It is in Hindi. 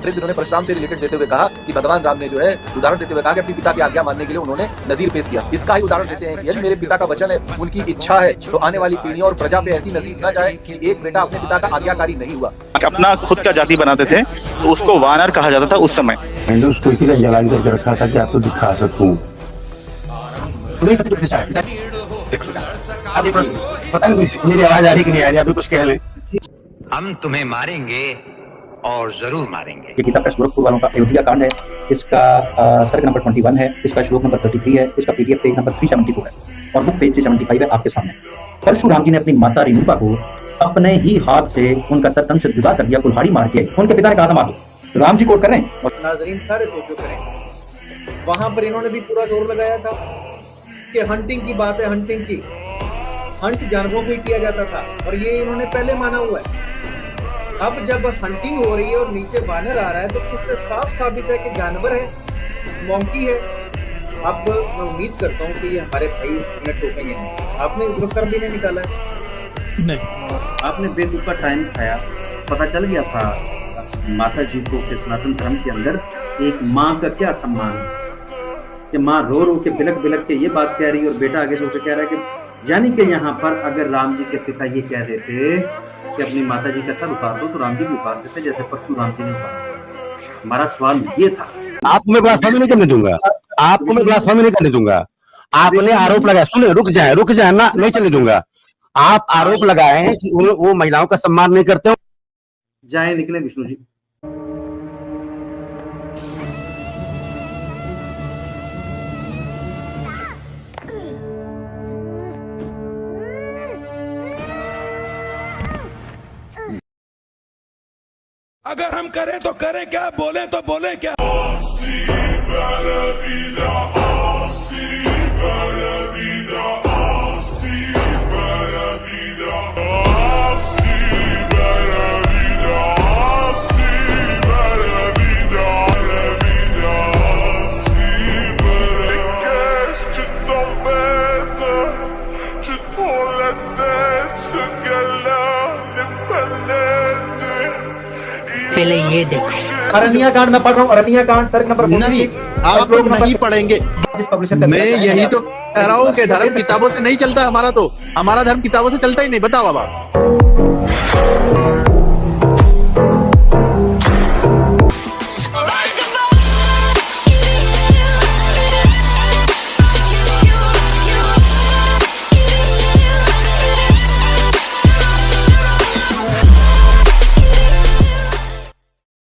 रेफरेंस इन्होंने परशुराम से रिलेटेड देते हुए कहा कि भगवान राम ने जो है उदाहरण देते हुए कहा कि अपने पिता की आज्ञा मानने के लिए उन्होंने नजीर पेश किया। इसका ही उदाहरण देते हैं कि यदि मेरे पिता का वचन है, उनकी इच्छा है, तो आने वाली पीढ़ियों और प्रजा पे ऐसी नजीर न जाए कि एक बेटा अपने पिता का आज्ञाकारी नहीं हुआ। अपना खुद का जाति बनाते थे तो उसको वानर कहा जाता था उस समय। मैंने उसको इसीलिए जलान करके रखा था कि आपको दिखा सकूं। पता नहीं मेरी आवाज आ रही कि नहीं आ रही, अभी कुछ कह लें। हम तुम्हें मारेंगे और जरूर मारेंगे। ये गीता प्रेस गोरखपुर वालों का अयोध्या कांड है। इसका सर्ग नंबर 21 है, इसका श्लोक नंबर 33 है, इसका पीडीएफ पेज नंबर 374 है और बुक पेज 375 है आपके सामने। परशुराम जी ने अपनी माता रेणुका को अपने ही हाथ से उनका सरतन से जुदा कर दिया, कुल्हाड़ी मार के। उनके पिता ने कहा था मार दो। राम जी कोट कर रहे हैं और नाजरीन सारे तवज्जो करें, वहां पर इन्होंने भी पूरा जोर लगाया था कि हंटिंग की बात है, हंटिंग की, हंट जानवरों को ही किया जाता था और ये इन्होंने पहले माना हुआ है। अब जब हंटिंग हो रही है और नीचे वानर आ रहा है तो उससे साफ साबित है कि जानवर है, मॉन्की है। अब मैं उम्मीद करता हूँ कि ये हमारे भाई हमें टोकेंगे नहीं। आपने रुकर भी नहीं निकाला है, नहीं आपने बेतुका टाइम खाया। पता चल गया था माता जी को कि सनातन धर्म के अंदर एक माँ का क्या सम्मान है, कि माँ रो रो के बिलक बिलक के ये बात कह रही है और बेटा आगे से उसे कह रहा है कि यानी कि यहाँ पर अगर राम जी के पिता ये कह देते कि अपनी माता जी का सर उतार दो तो राम जी भी उतार देते जैसे परशुराम जी ने उतारा। हमारा सवाल ये था। आपको मैं ब्लास्फेमी नहीं करने दूंगा, आपको मैं ब्लास्फेमी नहीं करने दूंगा। आपने आरोप लगाया, सुने रुक जाए ना, नहीं चलने दूंगा। आप आरोप लगाए हैं कि वो महिलाओं का सम्मान नहीं करते हो। जाए निकले विष्णु जी। अगर हम करें तो करें क्या, बोले तो बोले क्या। पहले ये देखो, अरनिया कांड में पढ़ रहा हूँ, अरनिया कांड सर्ग नंबर नहीं, आप लोग नहीं पढ़ेंगे। मैं यही तो कह रहा हूँ कि धर्म किताबों से नहीं चलता हमारा, तो हमारा धर्म किताबों से चलता ही नहीं। बताओ बाबा।